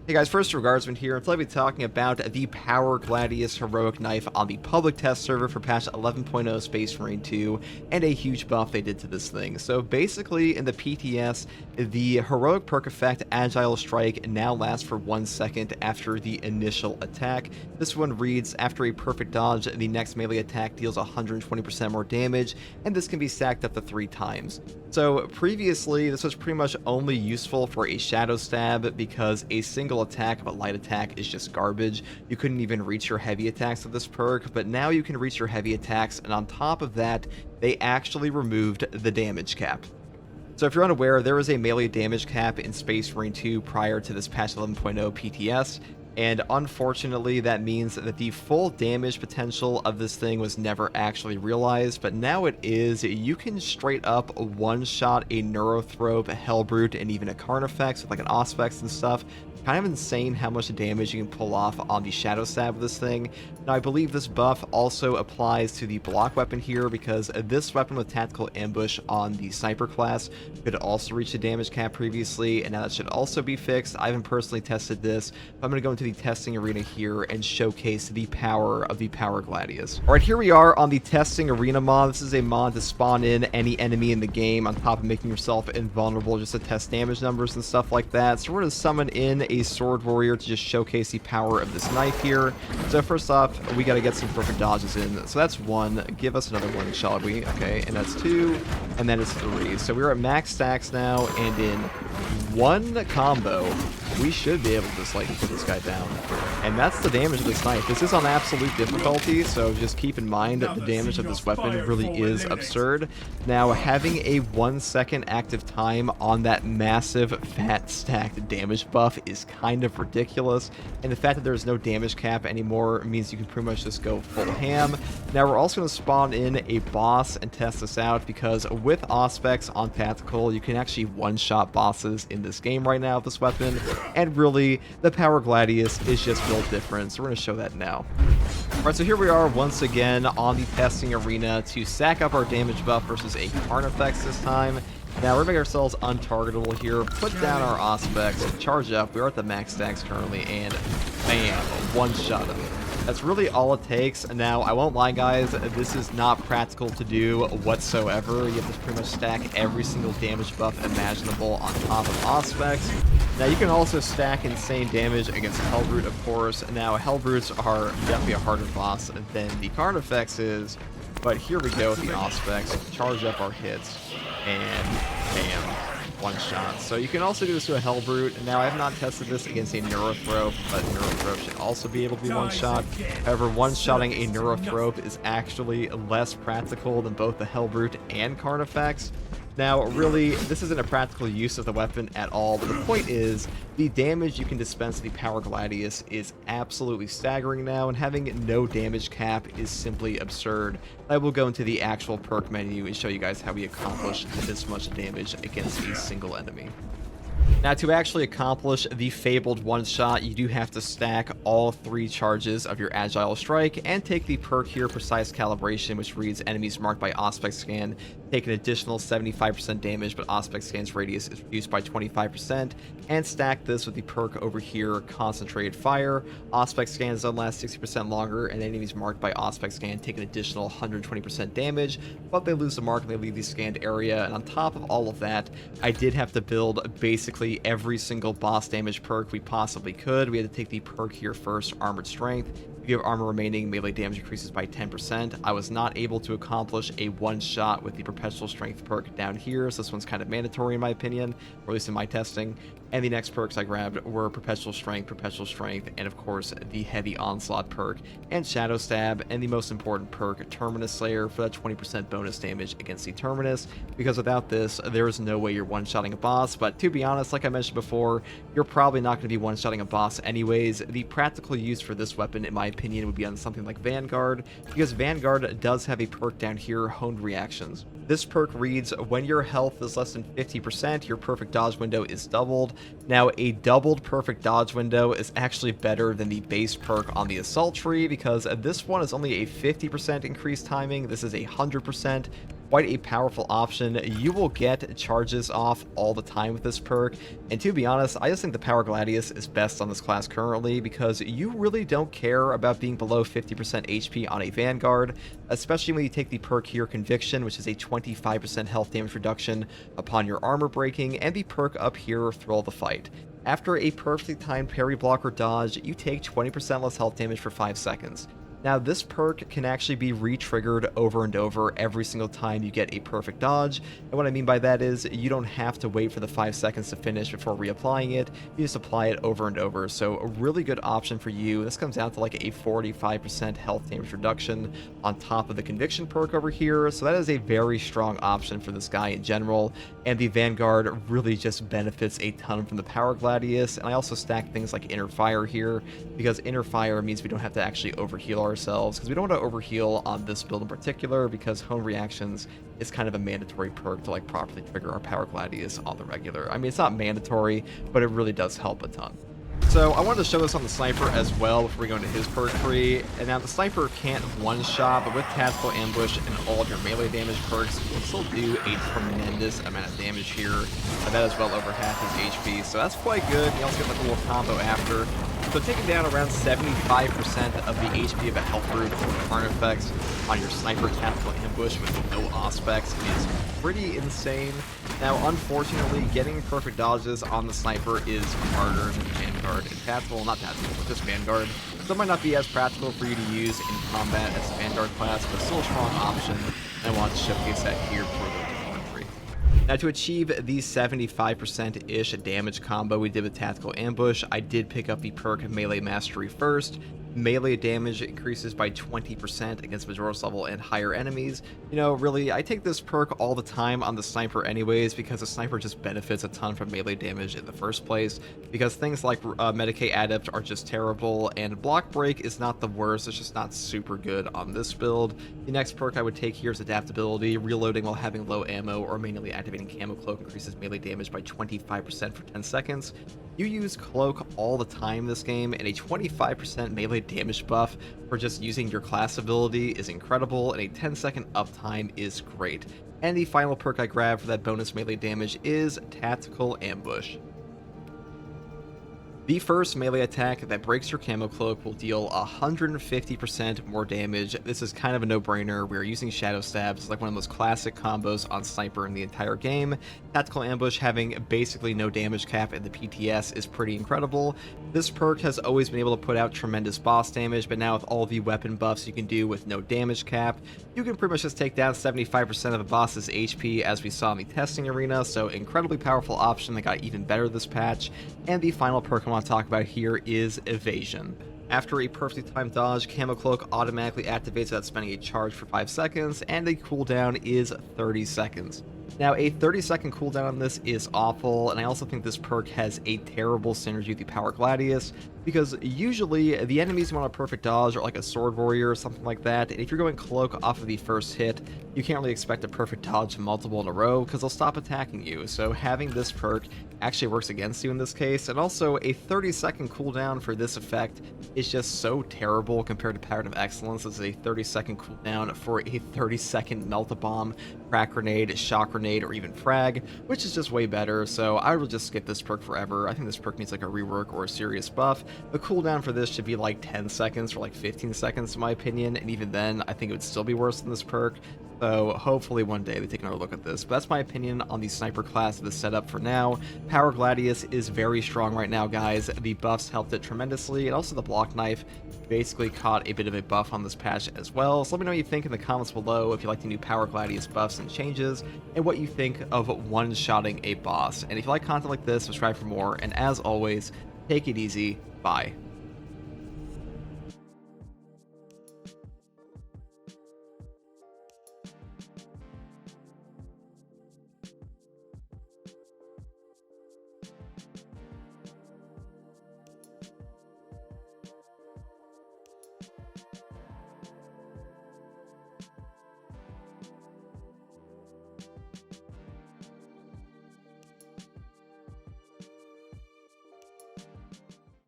Hey guys, first Regardsman here, and today I'll be talking about the Power Gladius Heroic Knife on the public test server for patch 11.0 Space Marine 2, and a huge buff they did to this thing. So basically, in the PTS, the heroic perk effect Agile Strike now lasts for 1 second after the initial attack. This one reads, after a perfect dodge, the next melee attack deals 120% more damage, and this can be stacked up to 3 times. So previously, this was pretty much only useful for a Shadow Stab because a single attack of a light attack is just garbage. You couldn't even reach your heavy attacks with this perk, but now you can reach your heavy attacks, and on top of that, they actually removed the damage cap. So if you're unaware, there was a melee damage cap in Space Marine 2 prior to this patch 11.0 PTS, and unfortunately that means that the full damage potential of this thing was never actually realized, but now it is. You can straight up one-shot a Neurothrope, a Helbrute, and even a Carnifex with like an Auspex and stuff. Kind of insane how much damage you can pull off on the Shadow Stab with this thing. Now, I believe this buff also applies to the block weapon here, because this weapon with Tactical Ambush on the Sniper class could also reach the damage cap previously, and now that should also be fixed. I haven't personally tested this, but I'm going to go into the testing arena here and showcase the power of the Power Gladius. Alright, here we are on the testing arena mod. This is a mod to spawn in any enemy in the game on top of making yourself invulnerable just to test damage numbers and stuff like that. So we're going to summon in a Sword Warrior to just showcase the power of this knife here. So first off, we got to get some perfect dodges in. So that's 1. Give us another 1, shall we? Okay, and that's 2, and then it's 3. So we're at max stacks now, and in 1 combo, we should be able to just like put this guy down. And that's the damage of this knife. This is on absolute difficulty, so just keep in mind that the damage of this weapon really is absurd. Now, having a 1 second active time on that massive fat stacked damage buff is kind of ridiculous, and the fact that there's no damage cap anymore means you can pretty much just go full ham. Now, we're also going to spawn in a boss and test this out, because with Auspex on Tactical, you can actually one-shot bosses in this game right now with this weapon, and really, the Power Gladius is just built different, so we're going to show that now. Alright, so here we are once again on the testing arena to stack up our damage buff versus a Carnifex this time. Now, we're going to make ourselves untargetable here, put down our Auspex, charge up. We are at the max stacks currently, and bam, one-shot him. That's really all it takes. Now, I won't lie, guys, this is not practical to do whatsoever. You have to pretty much stack every single damage buff imaginable on top of Auspex. Now, you can also stack insane damage against Helbrute, of course. Now, Helbrutes are definitely a harder boss than the Carnifex is, but here we go with the Auspex. Charge up our hits, and bam, one shot. So you can also do this to a Helbrute. Now, I have not tested this against a Neurothrope, but Neurothrope should also be able to be one-shot. However, one-shotting a Neurothrope is actually less practical than both the Helbrute and Carnifex. Now, really, this isn't a practical use of the weapon at all, but the point is, the damage you can dispense to the Power Gladius is absolutely staggering now, and having no damage cap is simply absurd. I will go into the actual perk menu and show you guys how we accomplish this much damage against a single enemy. Now, to actually accomplish the fabled one-shot, you do have to stack all 3 charges of your Agile Strike and take the perk here, Precise Calibration, which reads enemies marked by Auspex Scan take an additional 75% damage, but Auspex Scan's radius is reduced by 25%, and stack this with the perk over here, Concentrated Fire. Auspex Scans don't last 60% longer, and enemies marked by Auspex Scan take an additional 120% damage, but they lose the mark and they leave the scanned area. And on top of all of that, I did have to build basically every single boss damage perk we possibly could. We had to take the perk here first, Armored Strength. If you have armor remaining, melee damage increases by 10%. I was not able to accomplish a one-shot with the Perpetual Strength perk down here, so this one's kind of mandatory in my opinion, or at least in my testing. And the next perks I grabbed were Perpetual Strength, and of course the Heavy Onslaught perk, and Shadow Stab, and the most important perk, Terminus Slayer, for that 20% bonus damage against the Terminus, because without this, there is no way you're one-shotting a boss. But to be honest, like I mentioned before, you're probably not going to be one-shotting a boss anyways. The practical use for this weapon, in my opinion, would be on something like Vanguard, because Vanguard does have a perk down here, Honed Reactions. This perk reads, when your health is less than 50%, your perfect dodge window is doubled. Now, a doubled perfect dodge window is actually better than the base perk on the Assault tree, because this one is only a 50% increased timing. This is a 100%. quite a powerful option. You will get charges off all the time with this perk, and to be honest, I just think the Power Gladius is best on this class currently because you really don't care about being below 50% HP on a Vanguard, especially when you take the perk here, Conviction, which is a 25% health damage reduction upon your armor breaking, and the perk up here, Thrill of the Fight. After a perfectly timed parry block or dodge, you take 20% less health damage for 5 seconds. Now, this perk can actually be re-triggered over and over every single time you get a perfect dodge, and what I mean by that is you don't have to wait for the 5 seconds to finish before reapplying it, you just apply it over and over, so a really good option for you. This comes down to like a 45% health damage reduction on top of the Conviction perk over here, so that is a very strong option for this guy in general, and the Vanguard really just benefits a ton from the Power Gladius, and I also stack things like Inner Fire here, because Inner Fire means we don't have to actually overheal ourselves, because we don't want to overheal on this build in particular, because Hone Reactions is kind of a mandatory perk to like properly trigger our Power Gladius on the regular. I mean, it's not mandatory, but it really does help a ton. So I wanted to show this on the Sniper as well before we go into his perk tree. And now the Sniper can't one-shot, but with Tactical Ambush and all of your melee damage perks, you can still do a tremendous amount of damage here. That is well over half his HP, so that's quite good. You also get like a little combo after. So taking down around 75% of the HP of a Helbrute or Carnifex on your Sniper Tactical Ambush with no Auspex is pretty insane. Now, unfortunately, getting perfect dodges on the Sniper is harder than Vanguard and Tactical, not Tactical, but just Vanguard. So it might not be as practical for you to use in combat as the Vanguard class, but still a strong option, and I want to showcase that here before we go to the perk tree. Now, to achieve the 75%-ish damage combo we did with Tactical Ambush, I did pick up the perk Melee Mastery first. Melee damage increases by 20% against Majora's level and higher enemies. You know, really, I take this perk all the time on the Sniper anyways, because the Sniper just benefits a ton from melee damage in the first place, because things like Medicae Adept are just terrible, and Block Break is not the worst, it's just not super good on this build. The next perk I would take here is Adaptability. Reloading while having low ammo or manually activating Camo Cloak increases melee damage by 25% for 10 seconds. You use Cloak all the time in this game, and a 25% melee damage buff for just using your class ability is incredible, and a 10-second uptime is great. And the final perk I grabbed for that bonus melee damage is Tactical Ambush. The first melee attack that breaks your Camo Cloak will deal 150% more damage. This is kind of a no-brainer. We're using Shadow Stabs. It's like one of the most classic combos on Sniper in the entire game. Tactical Ambush having basically no damage cap in the PTS is pretty incredible. This perk has always been able to put out tremendous boss damage, but now with all the weapon buffs you can do with no damage cap, you can pretty much just take down 75% of a boss's HP as we saw in the testing arena, so incredibly powerful option that got even better this patch. And the final perk I want to talk about here is Evasion. After a perfectly timed dodge, Camo Cloak automatically activates without spending a charge for 5 seconds, and the cooldown is 30 seconds. Now, a 30-second cooldown on this is awful, and I also think this perk has a terrible synergy with the Power Gladius, because usually the enemies you want a perfect dodge are like a Sword Warrior or something like that, and if you're going Cloak off of the first hit, you can't really expect a perfect dodge multiple in a row, because they'll stop attacking you, so having this perk actually works against you in this case, and also a 30-second cooldown for this effect is just so terrible compared to Pattern of Excellence. This is a 30-second cooldown for a 30-second Melt-A-Bomb, Crack Grenade, Shock Grenade, or even Frag, which is just way better, so I will just skip this perk forever. I think this perk needs like a rework or a serious buff. The cooldown for this should be like 10 seconds or like 15 seconds in my opinion, and even then I think it would still be worse than this perk. So hopefully one day they take another look at this. But that's my opinion on the Sniper class of the setup for now. Power Gladius is very strong right now, guys. The buffs helped it tremendously, and also the Block Knife basically caught a bit of a buff on this patch as well. So let me know what you think in the comments below if you like the new Power Gladius buffs and changes, and what you think of one-shotting a boss. And if you like content like this, subscribe for more, and as always, take it easy. Bye.